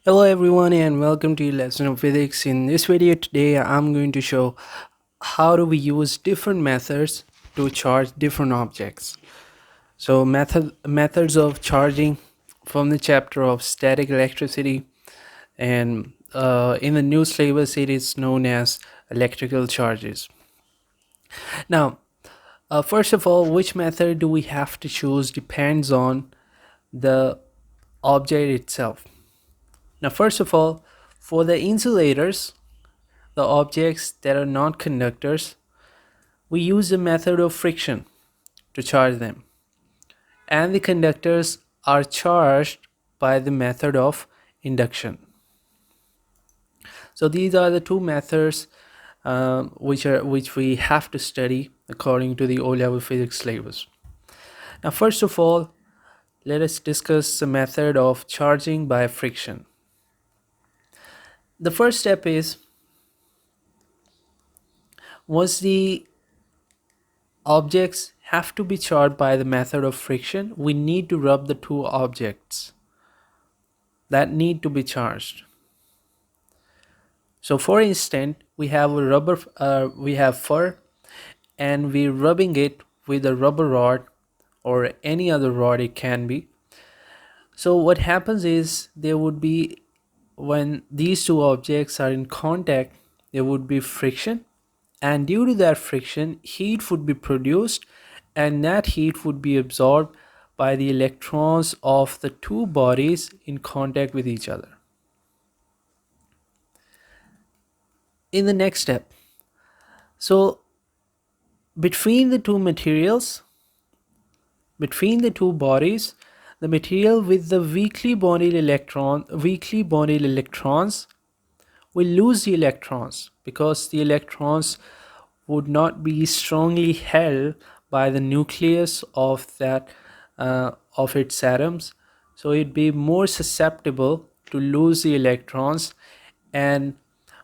Hello everyone and welcome to your lesson of physics. In this video today I'm going to show how do we use different methods to charge different objects. So methods of charging from the chapter of static electricity, and in the new syllabus it is known as electrical charges. Now first of all, which method do we have to choose depends on the object itself. Now first of all, for the insulators, the objects that are not conductors, we use the method of friction to charge them, and the conductors are charged by the method of induction. So these are the two methods which we have to study according to the O-level physics syllabus. Now first of all, let us discuss the method of charging by friction. The first step is, once the objects have to be charged by the method of friction, we need to rub the two objects that need to be charged. So for instance, we have a rubber, we have fur, and we're rubbing it with a rubber rod or any other rod it can be. So what happens is, there would be, when these two objects are in contact, there would be friction, and due to that friction heat would be produced, and that heat would be absorbed by the electrons of the two bodies in contact with each other. In the next step, so between the two materials, between the two bodies, the material with the weakly bonded electrons will lose the electrons, because the electrons would not be strongly held by the nucleus of that of its atoms, so it'd be more susceptible to lose the electrons. And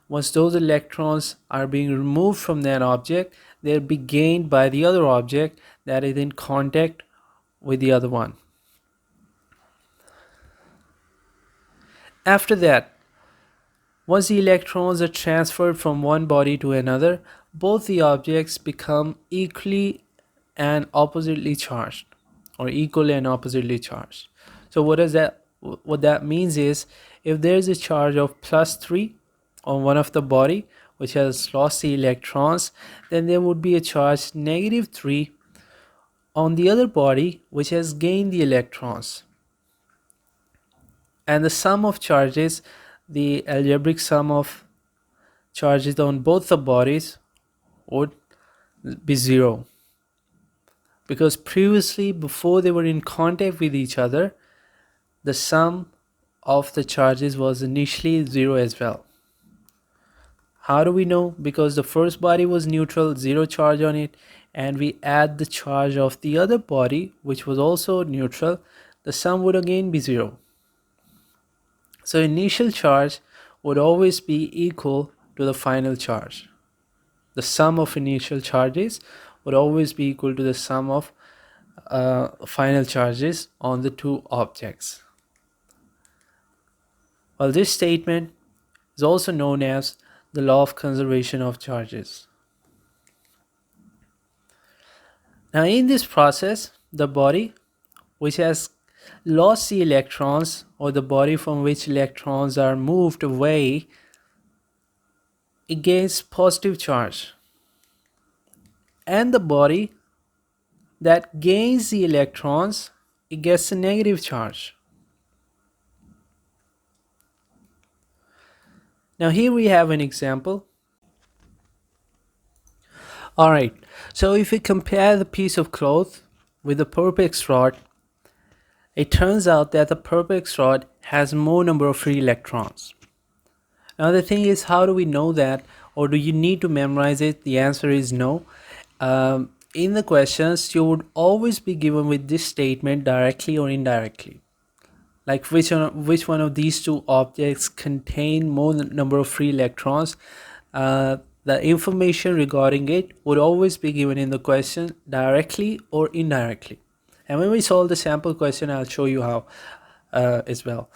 once those electrons are being removed from that object, they'll be gained by the other object that is in contact with the other one. After that, once the electrons are transferred from one body to another, both the objects become equally and oppositely charged, or equal and oppositely charged. So what that means is, if there is a charge of +3 on one of the body which has lost the electrons, then there would be a charge -3 on the other body which has gained the electrons. And the sum of charges, the algebraic sum of charges on both the bodies, would be 0, because previously, before they were in contact with each other, the sum of the charges was initially 0 as well. How do we know? Because the first body was neutral, 0 charge on it, and we add the charge of the other body which was also neutral, the sum would again be 0. So initial charge would always be equal to the final charge. The sum of initial charges would always be equal to the sum of final charges on the two objects. Well, this statement is also known as the law of conservation of charges. Now in this process, the body which has lost the electrons, or the body from which electrons are moved away, it gains positive charge, and the body that gains the electrons, it gets a negative charge. Now here we have an example. Alright, so if we compare the piece of cloth with the perpex rod, it turns out that the perpex rod has more number of free electrons. Now the thing is, how do we know that, or do you need to memorize it? The answer is no. In the questions, you would always be given with this statement directly or indirectly, like which one of these two objects contain more number of free electrons. The information regarding it would always be given in the question directly or indirectly. And when we solve the sample question, I'll show you how. as well.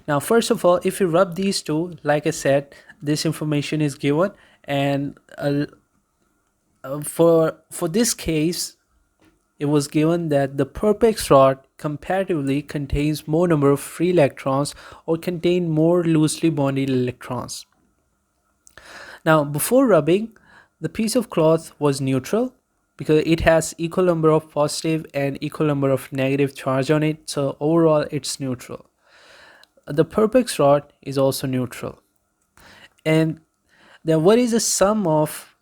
Now, first of all, if you rub these two, like I said, this information is given, and for this case, it was given that the perpex rod comparatively contains more number of free electrons or contain more loosely bonded electrons. Now, before rubbing, the piece of cloth was neutral because it has equal number of positive and equal number of negative charge on it, so overall it's neutral. The perpex rod is also neutral. And then what is the sum of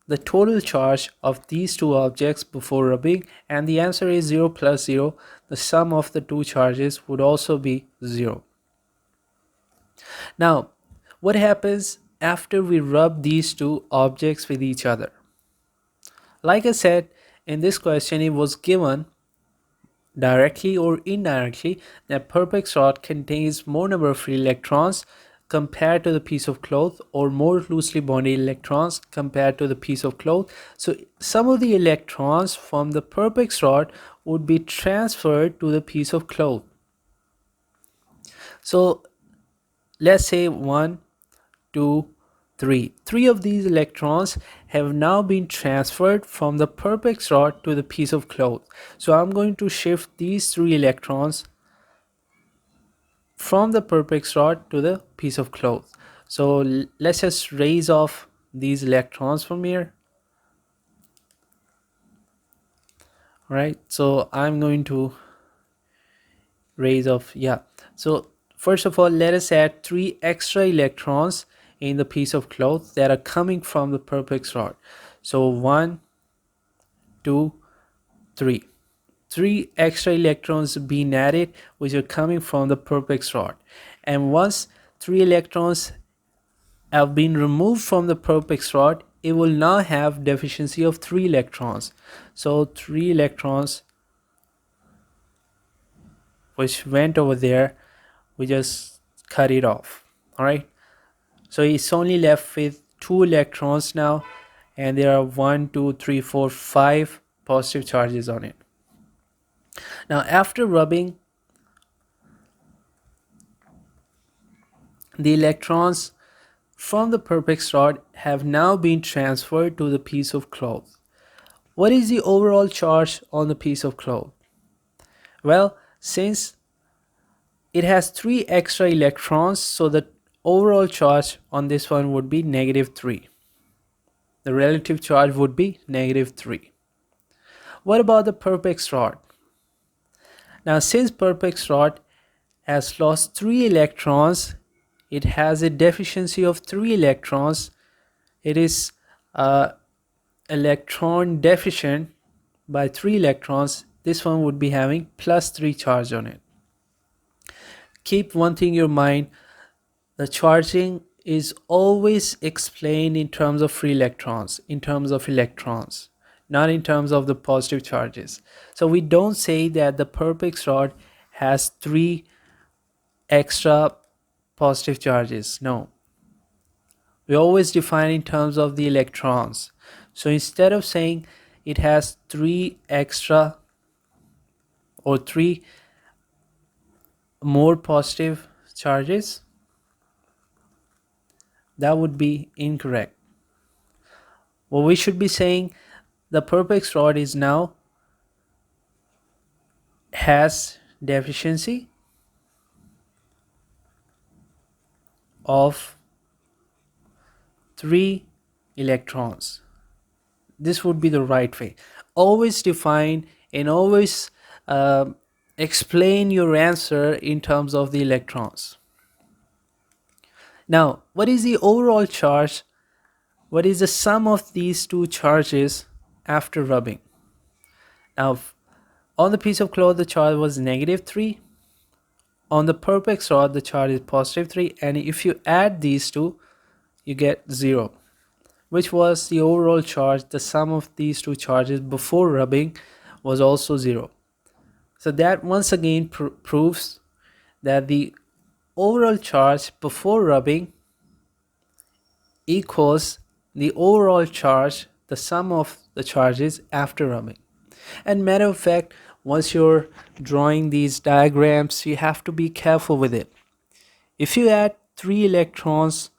the total charge of these two objects before rubbing? And the answer is 0 plus 0. The sum of the two charges would also be 0. Now, what happens after we rub these two objects with each other? Like I said, in this question, it was given directly or indirectly that perpex rod contains more number of free electrons compared to the piece of cloth, or more loosely bonded electrons compared to the piece of cloth. So some of the electrons from the perpex rod would be transferred to the piece of cloth. So let's say 1, 2, 3. Three of these electrons have now been transferred from the perpex rod to the piece of cloth. So I'm going to shift these 3 electrons from the perpex rod to the piece of cloth. So let's just raise off these electrons from here. Right, so I'm going to raise off, yeah. So first of all, let us add 3 extra electrons in the piece of cloth that are coming from the perpex rod. So 1, 2, 3. 3 extra electrons being added, which are coming from the perpex rod. And once 3 electrons have been removed from the perpex rod, it will now have deficiency of 3 electrons. So 3 electrons which went over there, we just cut it off. All right, so it's only left with 2 electrons now, and there are 1, 2, 3, 4, 5 positive charges on it. Now after rubbing, the electrons from the perpex rod have now been transferred to the piece of cloth. What is the overall charge on the piece of cloth? Well, since it has 3 extra electrons, so the overall charge on this one would be -3. The relative charge would be -3. What about the perpex rod? Now, since perpex rod has lost 3 electrons, it has a deficiency of 3 electrons. It is electron deficient by 3 electrons. This one would be having +3 charge on it. Keep one thing in your mind: the charging is always explained in terms of free electrons, not in terms of the positive charges. So we don't say that the perpex rod has 3 extra positive charges. No, we always define in terms of the electrons. So instead of saying it has 3 extra or 3 more positive charges, that would be incorrect. What we should be saying, the perpex rod is now has deficiency of 3 electrons. This would be the right way. Always define and always explain your answer in terms of the electrons. Now, what is the overall charge? What is the sum of these two charges after rubbing? Now, on the piece of cloth, the charge was -3. On the perpex rod, the charge is +3. And if you add these two, you get 0, which was the overall charge. The sum of these two charges before rubbing was also 0. So that once again proves that the overall charge before rubbing equals the overall charge, the sum of the charges after rubbing. And matter of fact, once you're drawing these diagrams, you have to be careful with it. If you add 3 electrons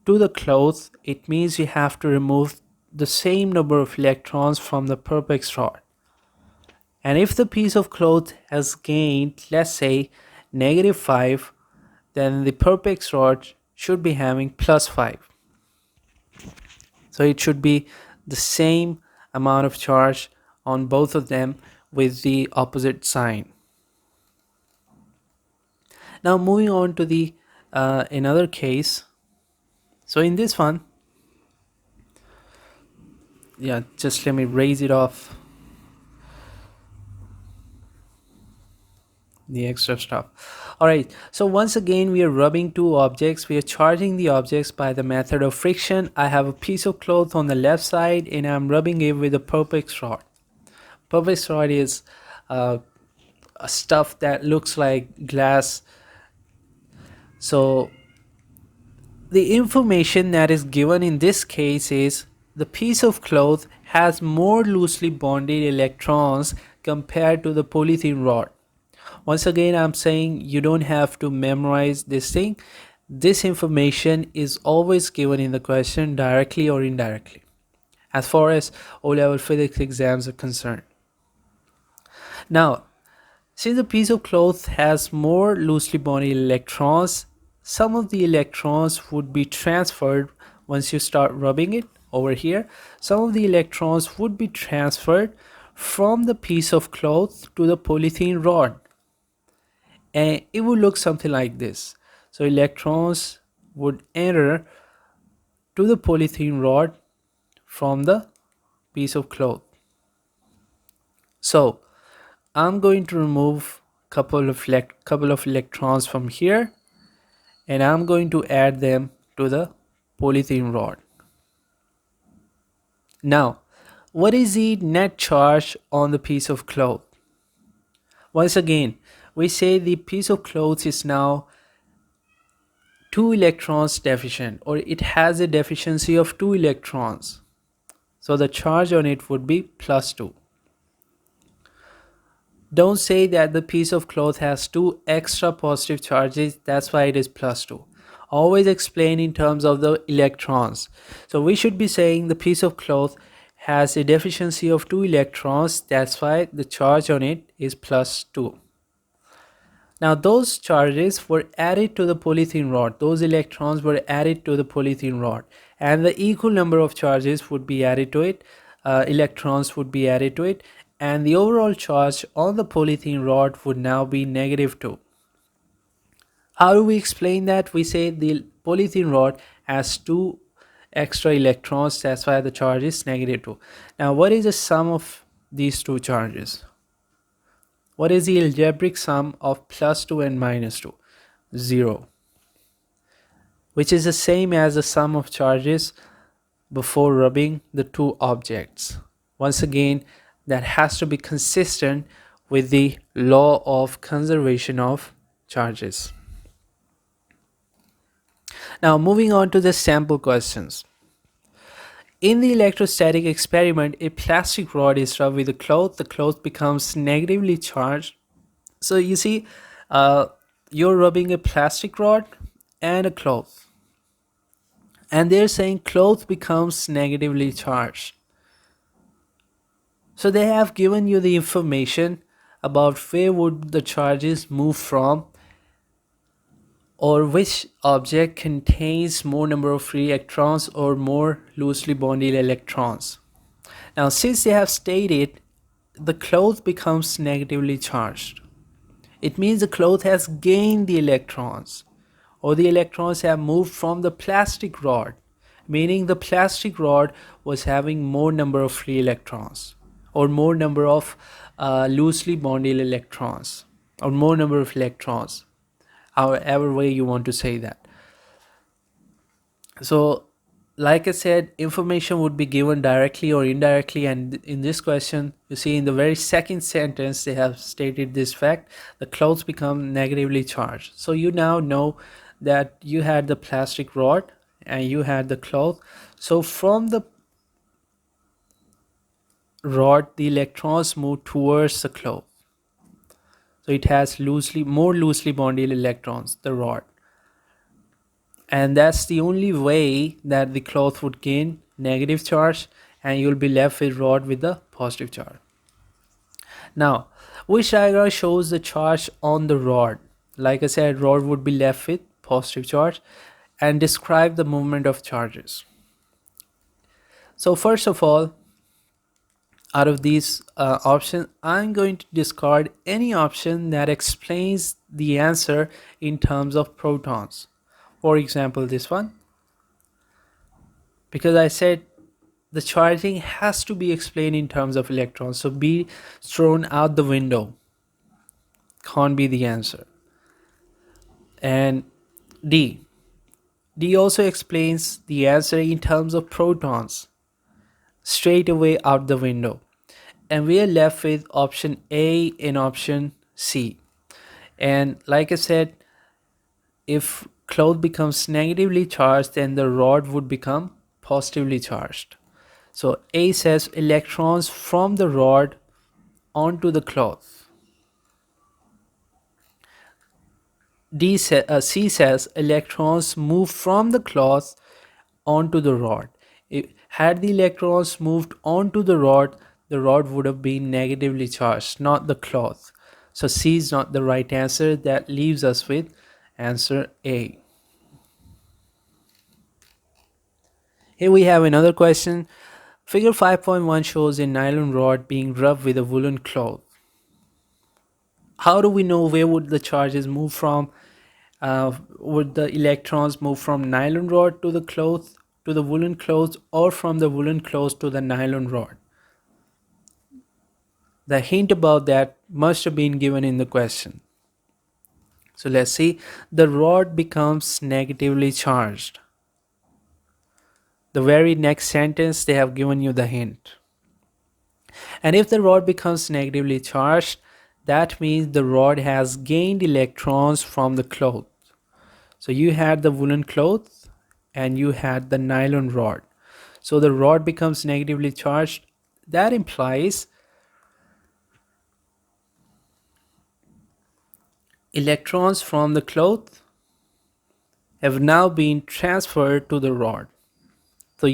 to the cloth, it means you have to remove the same number of electrons from the perpex rod. And if the piece of cloth has gained, let's say, -5, then the perpex rod should be having +5. So it should be the same amount of charge on both of them with the opposite sign. Now moving on to the another case. So in this one, yeah, just let me raise it off the extra stuff. All right, so once again we are rubbing two objects. We are charging the objects by the method of friction. I have a piece of cloth on the left side and I'm rubbing it with a perpex rod. Perpex rod is a stuff that looks like glass. So the information that is given in this case is the piece of cloth has more loosely bonded electrons compared to the polythene rod. Once again, I'm saying you don't have to memorize this thing. This information is always given in the question directly or indirectly, as far as O-level physics exams are concerned. Now, since the piece of cloth has more loosely bonded electrons, some of the electrons would be transferred once you start rubbing it over here. Some of the electrons would be transferred from the piece of cloth to the polythene rod. And it would look something like this. So electrons would enter to the polythene rod from the piece of cloth. So I'm going to remove couple of electrons from here and I'm going to add them to the polythene rod. Now, what is the net charge on the piece of cloth? Once again, we say the piece of cloth is now 2 electrons deficient, or it has a deficiency of 2 electrons. So the charge on it would be +2. Don't say that the piece of cloth has 2 extra positive charges, that's why it is +2. Always explain in terms of the electrons. So we should be saying the piece of cloth has a deficiency of 2 electrons, that's why the charge on it is +2. Now those charges were added to the polythene rod. Those electrons were added to the polythene rod, and the equal number of charges would be added to it. Electrons would be added to it, and the overall charge on the polythene rod would now be -2. How do we explain that? We say the polythene rod has 2 extra electrons, that's why the charge is -2. Now what is the sum of these two charges? What is the algebraic sum of +2 and -2? 0, which is the same as the sum of charges before rubbing the two objects. Once again, that has to be consistent with the law of conservation of charges. Now moving on to the sample questions. In the electrostatic experiment, a plastic rod is rubbed with a cloth. The cloth becomes negatively charged. So you see, you're rubbing a plastic rod and a cloth. And they're saying cloth becomes negatively charged. So they have given you the information about where would the charges move from, or which object contains more number of free electrons or more loosely bonded electrons. Now since they have stated the cloth becomes negatively charged, it means the cloth has gained the electrons, or the electrons have moved from the plastic rod, meaning the plastic rod was having more number of free electrons, or more number of loosely bonded electrons, or more number of electrons, however way you want to say that. So like I said, information would be given directly or indirectly, and in this question you see in the very second sentence they have stated this fact: the clothes become negatively charged. So you now know that you had the plastic rod and you had the cloth. So from the rod, the electrons move towards the cloth. So it has more loosely bonded electrons, the rod. And that's the only way that the cloth would gain negative charge, and you'll be left with rod with the positive charge. Now, which diagram shows the charge on the rod? Like I said, rod would be left with positive charge, and describe the movement of charges. So first of all, out of these options, I'm going to discard any option that explains the answer in terms of protons. For example, this one, because I said the charging has to be explained in terms of electrons, so B thrown out the window, can't be the answer. And D, D also explains the answer in terms of protons, straight away out the window. And we are left with option A and option C. And like I said, if cloth becomes negatively charged, then the rod would become positively charged. So A says electrons from the rod onto the cloth. C says electrons move from the cloth onto the rod. Had the electrons moved onto the rod would have been negatively charged, not the cloth. So C is not the right answer. That leaves us with answer A. Here we have another question. Figure 5.1 shows a nylon rod being rubbed with a woolen cloth. How do we know where would the charges move from? Would the electrons move from nylon rod to the cloth, to the woolen cloth, or from the woolen cloth to the nylon rod? The hint about that must have been given in the question. So let's see. The rod becomes negatively charged. The very next sentence, they have given you the hint. And if the rod becomes negatively charged, that means the rod has gained electrons from the cloth. So you had the woolen cloth and you had the nylon rod. So the rod becomes negatively charged. That implies electrons from the cloth have now been transferred to the rod. So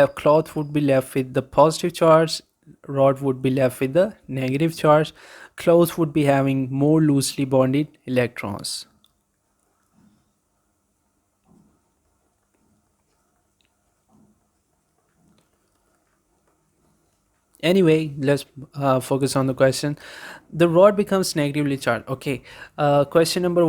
cloth would be left with the positive charge, rod would be left with the negative charge. Cloth would be having more loosely bonded electrons. Anyway, let's focus on the question. The rod becomes negatively charged. Okay, question number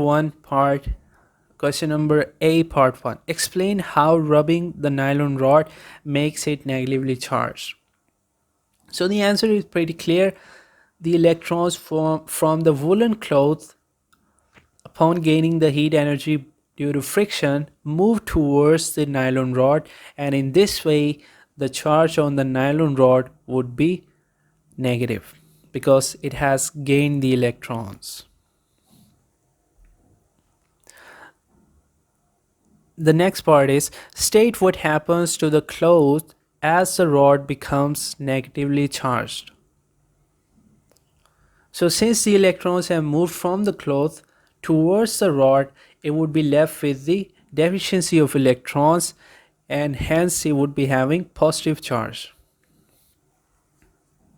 A, part 1. Explain how rubbing the nylon rod makes it negatively charged. So the answer is pretty clear. The electrons from the woolen cloth, upon gaining the heat energy due to friction, move towards the nylon rod, and in this way the charge on the nylon rod would be negative because it has gained the electrons. The next part is state what happens to the cloth as the rod becomes negatively charged. So since the electrons have moved from the cloth towards the rod, it would be left with the deficiency of electrons, and hence it would be having positive charge.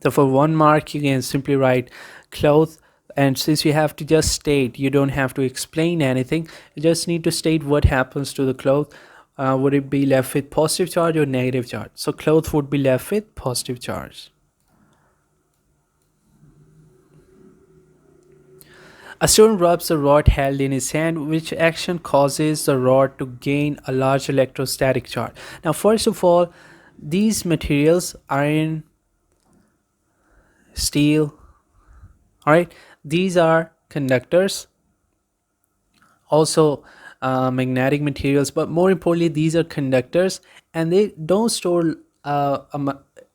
So for 1 mark you can simply write cloth, and since you have to just state, you don't have to explain anything, you just need to state what happens to the cloth. Would it be left with positive charge or negative charge? So cloth would be left with positive charge. A student rubs a rod held in his hand, which action causes the rod to gain a large electrostatic charge. Now, first of all, these materials, iron, steel, all right, these are conductors, also magnetic materials, but more importantly, these are conductors, and they don't store a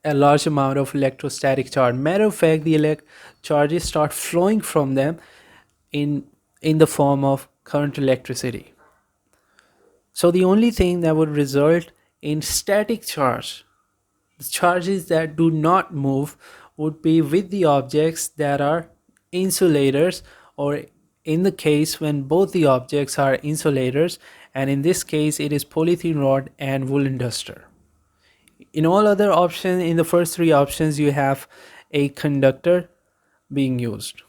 large amount of electrostatic charge. Matter of fact, the charges start flowing from them in the form of current electricity. So the only thing that would result in static charge The charges that do not move would be with the objects that are insulators, or in the case when both the objects are insulators, and in this case it is polythene rod and woolen duster. In all other options, in the first three options, you have a conductor being used.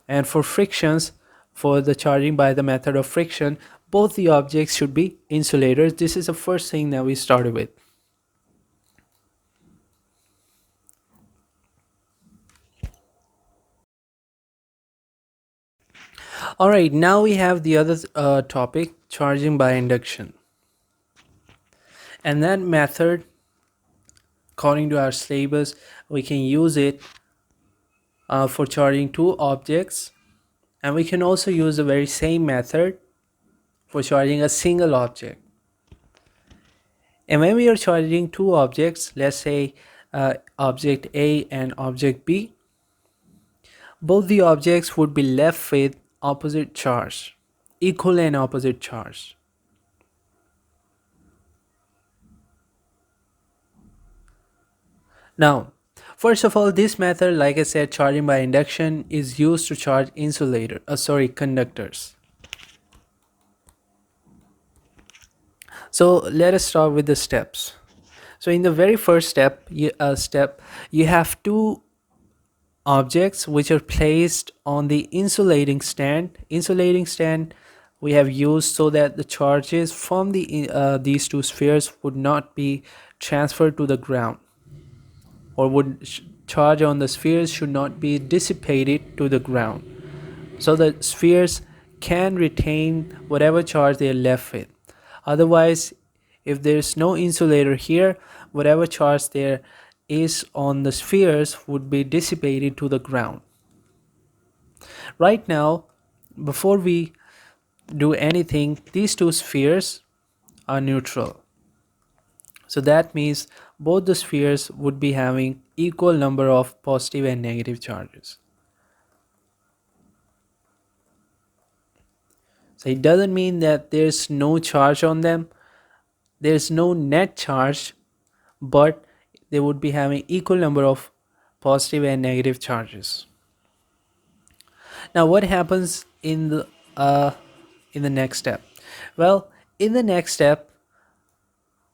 And for frictions, for the charging by the method of friction, both the objects should be insulators. This is the first thing that we started with. All right, now we have the other topic, charging by induction. And that method, according to our syllabus, we can use it for charging two objects, and we can also use the very same method for charging a single object. And when we are charging two objects, let's say object A and object B, both the objects would be left with opposite charge, equal and opposite charge. Now, first of all, this method, like I said, charging by induction, is used to charge conductors. So let us start with the steps. So in the very first step, you have two objects which are placed on the insulating stand we have used so that the charges from these two spheres would not be transferred to the ground, or charge on the spheres should not be dissipated to the ground, so the spheres can retain whatever charge they are left with. Otherwise, if there is no insulator here, whatever charge there is on the spheres would be dissipated to the ground. Right now, before we do anything, these two spheres are neutral. So that means both the spheres would be having equal number of positive and negative charges. So it doesn't mean that there's no charge on them. There's no net charge, but they would be having equal number of positive and negative charges. Now, what happens in the next step? Well, in the next step,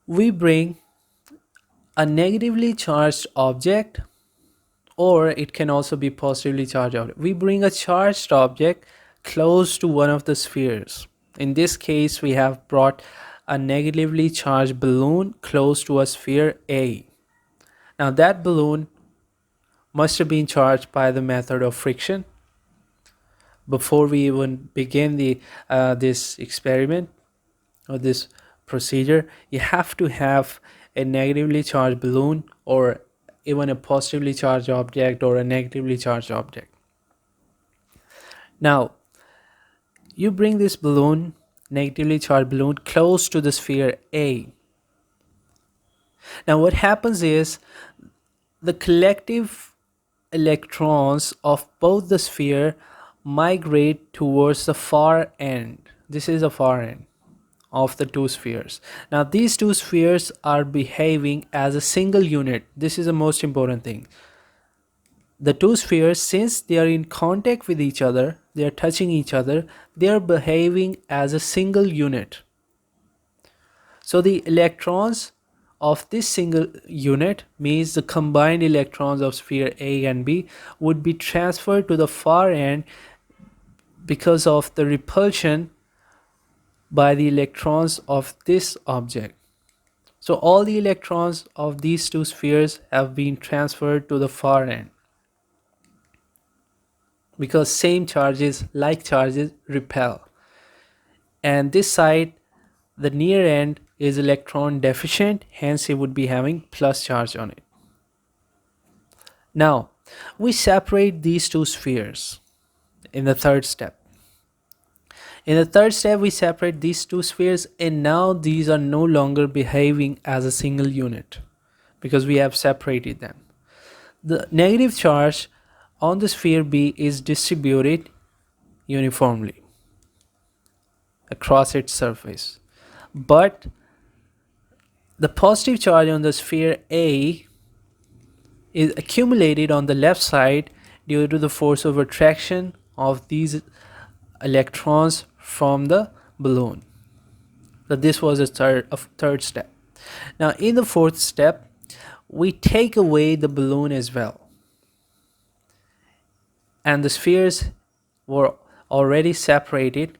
we bring a negatively charged object, or it can also be positively charged object. We bring a charged object close to one of the spheres. In this case, we have brought a negatively charged balloon close to a sphere A. Now that balloon must have been charged by the method of friction before we even begin the this experiment or this procedure. You have to have a negatively charged balloon, or even a positively charged object or a negatively charged object. Now you bring this balloon, negatively charged balloon, close to the sphere A. Now what happens is the collective electrons of both the sphere migrate towards the far end. This is the far end of the two spheres. Now these two spheres are behaving as a single unit. This is the most important thing. The two spheres, since they are in contact with each other, they are touching each other, they are behaving as a single unit. So the electrons of this single unit, means the combined electrons of sphere A and B, would be transferred to the far end because of the repulsion by the electrons of this object. So all the electrons of these two spheres have been transferred to the far end, because same charges, like charges, repel. And this side, the near end, is electron deficient, hence it would be having plus charge on it. Now we separate these two spheres in the third step. In the third step, we separate these two spheres, and now these are no longer behaving as a single unit because we have separated them. The negative charge on the sphere B is distributed uniformly across its surface, but the positive charge on the sphere A is accumulated on the left side due to the force of attraction of these electrons from the balloon. So this was a third step. Now in the fourth step, we take away the balloon as well, and the spheres were already separated.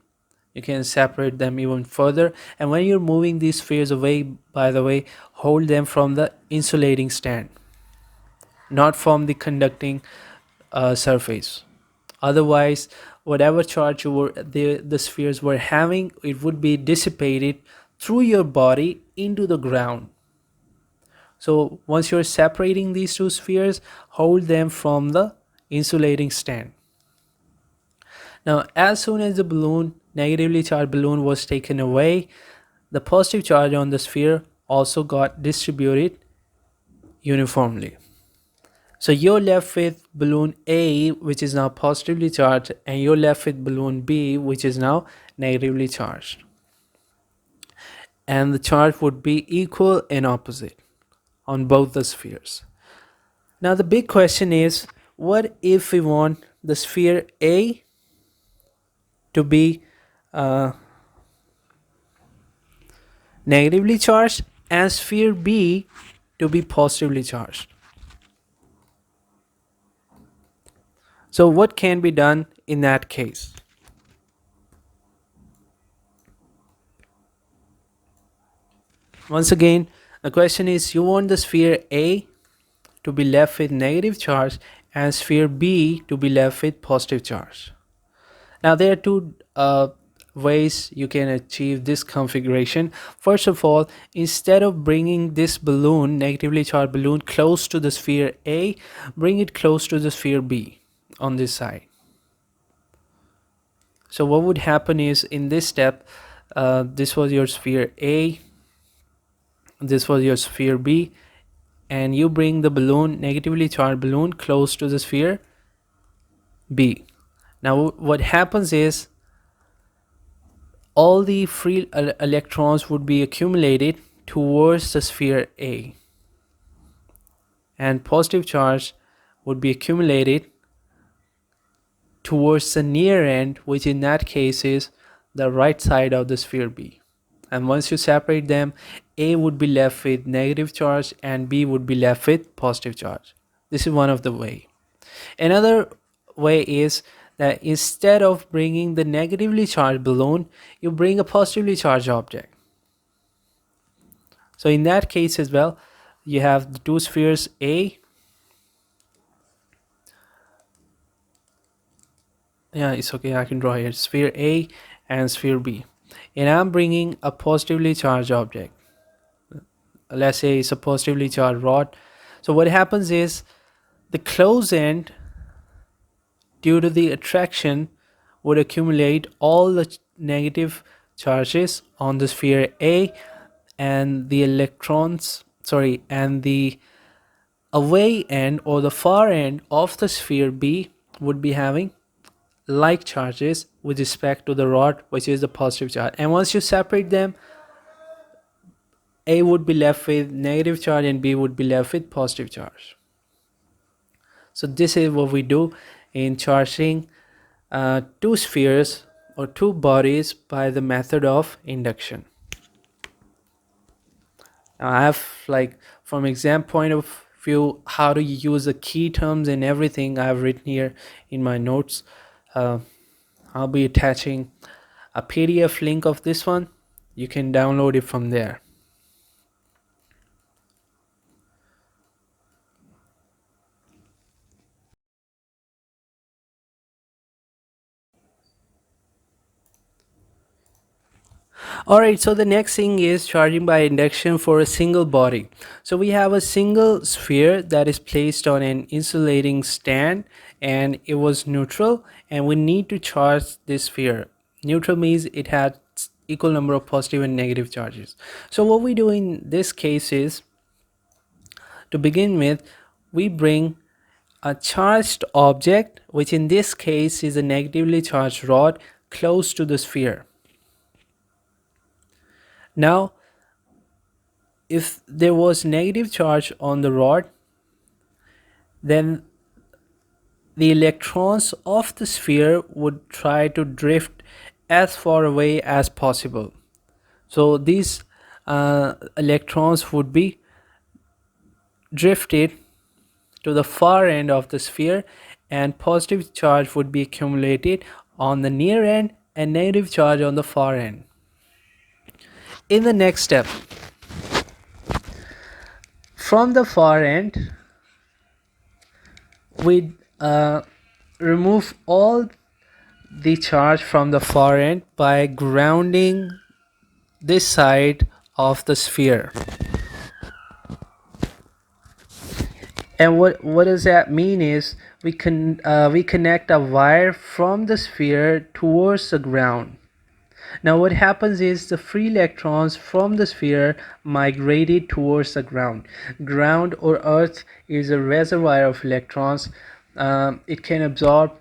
You can separate them even further, and when you're moving these spheres away, by the way, hold them from the insulating stand, not from the conducting surface. Otherwise, whatever charge the spheres were having, it would be dissipated through your body into the ground. So once you're separating these two spheres, hold them from the insulating stand. Now, as soon as the balloon, negatively charged balloon, was taken away, the positive charge on the sphere also got distributed uniformly. So you're left with balloon A, which is now positively charged, and you're left with balloon B, which is now negatively charged. And the charge would be equal and opposite on both the spheres. Now the big question is, what if we want the sphere A to be uh, negatively charged and sphere B to be positively charged? So what can be done in that case? Once again, the question is, you want the sphere A to be left with negative charge and sphere B to be left with positive charge. Now there are two ways you can achieve this configuration. First of all, instead of bringing this balloon, negatively charged balloon, close to the sphere A, bring it close to the sphere B on this side. So what would happen is, in this step, this was your sphere A, this was your sphere B, and you bring the balloon, negatively charged balloon, close to the sphere B. Now what happens is, all the free electrons would be accumulated towards the sphere A, and positive charge would be accumulated towards the near end, which in that case is the right side of the sphere B. And once you separate them, A would be left with negative charge and B would be left with positive charge. This is one of the way. Another way is that instead of bringing the negatively charged balloon, you bring a positively charged object. So in that case as well, you have the two spheres A. Yeah, it's okay, I can draw here. Sphere A and sphere B. And I'm bringing a positively charged object. Let's say it's a positively charged rod. So what happens is, the close end, due to the attraction, would accumulate all the negative charges on the sphere A, and the and the away end or the far end of the sphere B would be having like charges with respect to the rod, which is the positive charge. And once you separate them, A would be left with negative charge and B would be left with positive charge. So this is what we do in charging two spheres or two bodies by the method of induction. Now I have, like, from exam point of view, how to use the key terms and everything I've written here in my notes. I'll be attaching a PDF link of this one. You can download it from there. Alright, so the next thing is charging by induction for a single body. So we have a single sphere that is placed on an insulating stand, and it was neutral, and we need to charge this sphere. Neutral means it had equal number of positive and negative charges. So what we do in this case is, to begin with, we bring a charged object, which in this case is a negatively charged rod, close to the sphere. Now, if there was negative charge on the rod, then the electrons of the sphere would try to drift as far away as possible. So these electrons would be drifted to the far end of the sphere, and positive charge would be accumulated on the near end and negative charge on the far end. In the next step, from the far end, we remove all the charge from the far end by grounding this side of the sphere. And what does that mean is we connect a wire from the sphere towards the ground. Now what happens is the free electrons from the sphere migrated towards the ground. Ground or earth is a reservoir of electrons. It can absorb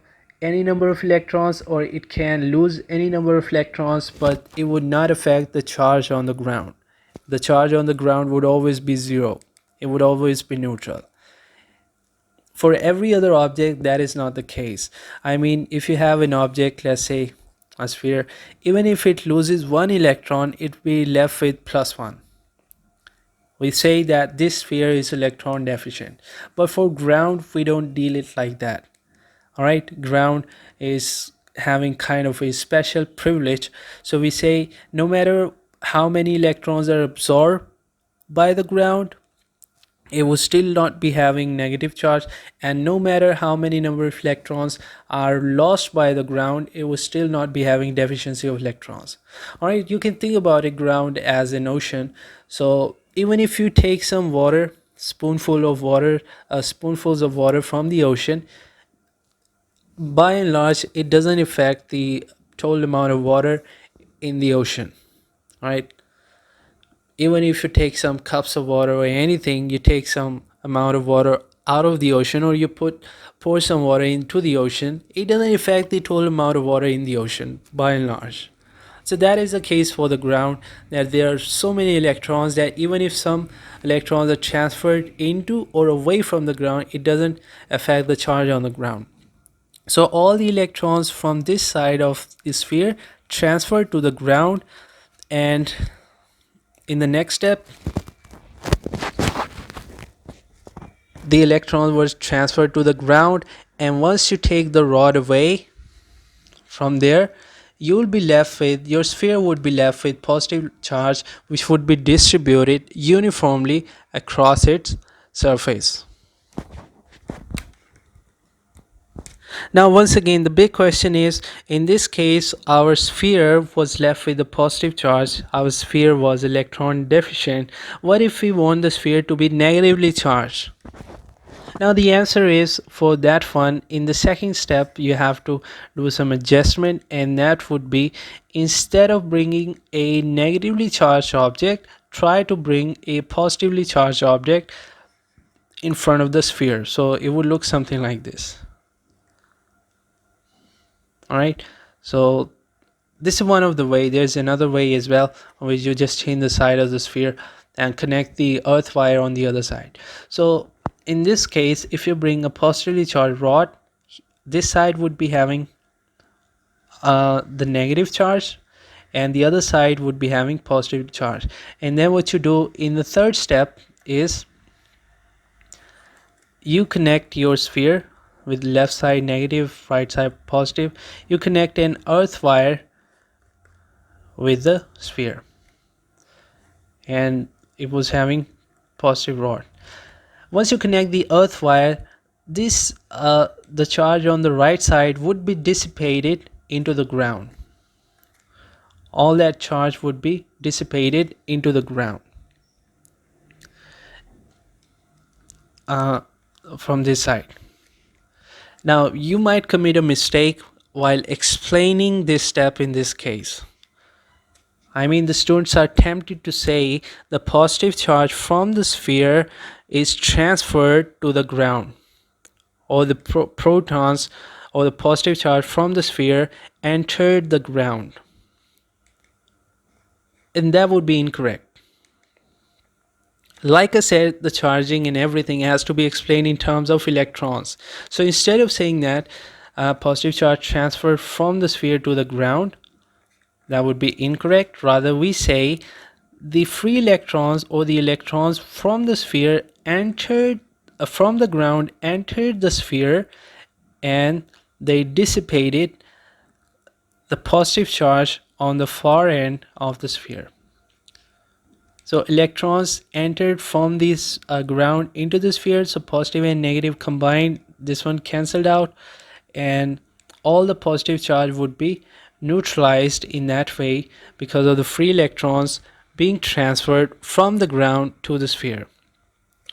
any number of electrons or it can lose any number of electrons, but it would not affect the charge on the ground. The charge on the ground would always be zero. It would always be neutral. For every other object, that is not the case. I mean, if you have an object, let's say a sphere, even if it loses one electron, it will be left with plus one. We say that this sphere is electron deficient, but for ground we don't deal it like that. All right, ground is having kind of a special privilege, so we say no matter how many electrons are absorbed by the ground, it will still not be having negative charge, and no matter how many number of electrons are lost by the ground, it will still not be having deficiency of electrons. All right, you can think about a ground as an ocean. So even if you take some water, spoonfuls of water from the ocean, by and large it doesn't affect the total amount of water in the ocean. All right, even if you take some cups of water or anything, you take some amount of water out of the ocean or you pour some water into the ocean, it doesn't affect the total amount of water in the ocean by and large. So that is the case for the ground, that there are so many electrons that even if some electrons are transferred into or away from the ground, it doesn't affect the charge on the ground. So all the electrons from this side of the sphere transfer to the ground, and in the next step the electron was transferred to the ground, and once you take the rod away from there, you will be left with, your sphere would be left with positive charge, which would be distributed uniformly across its surface. Now once again, the big question is, in this case our sphere was left with a positive charge, our sphere was electron deficient. What if we want the sphere to be negatively charged? Now the answer is, for that one, in the second step you have to do some adjustment, and that would be, instead of bringing a negatively charged object, try to bring a positively charged object in front of the sphere. So it would look something like this. All right, so this is one of the way. There's another way as well, which you just change the side of the sphere and connect the earth wire on the other side. So in this case, if you bring a positively charged rod, this side would be having the negative charge and the other side would be having positive charge. And then what you do in the third step is you connect your sphere with left side negative, right side positive. You connect an earth wire with the sphere, and it was having positive rod. Once you connect the earth wire, this the charge on the right side would be dissipated into the ground. All that charge would be dissipated into the ground from this side. Now you might commit a mistake while explaining this step in this case. I mean, the students are tempted to say the positive charge from the sphere is transferred to the ground, or the protons or the positive charge from the sphere entered the ground, and that would be incorrect. Like I said, the charging and everything has to be explained in terms of electrons. So instead of saying that positive charge transferred from the sphere to the ground, that would be incorrect. Rather, we say the free electrons or the electrons from the sphere entered from the ground entered the sphere, and they dissipated the positive charge on the far end of the sphere. So electrons entered from this ground into the sphere, so positive and negative combined, this one cancelled out, and all the positive charge would be neutralized in that way because of the free electrons being transferred from the ground to the sphere.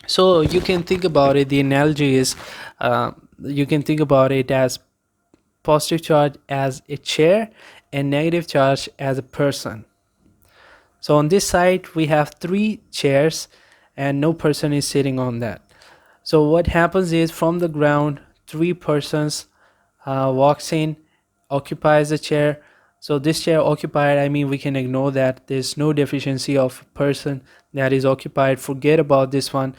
So you can think about it, the analogy is you can think about it as positive charge as a chair and negative charge as a person. So on this side we have 3 chairs and no person is sitting on that. So what happens is, from the ground 3 persons walks in, occupies the chair. So this chair occupied, I mean, we can ignore that. There's no deficiency of person that is occupied. Forget about this one.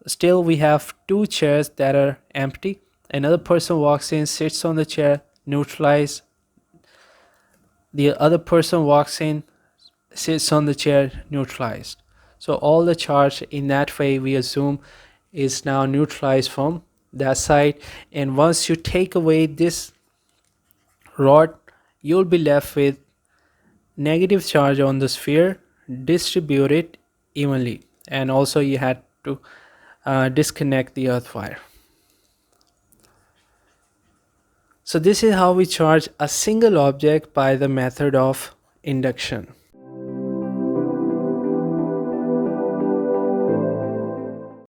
Still, we have 2 chairs that are empty. Another person walks in, sits on the chair, neutralize. The other person walks in, sits on the chair, neutralized. So all the charge in that way, we assume, is now neutralized from that side. And once you take away this rod, you'll be left with negative charge on the sphere distributed evenly. And also you had to disconnect the earth wire. So this is how we charge a single object by the method of induction.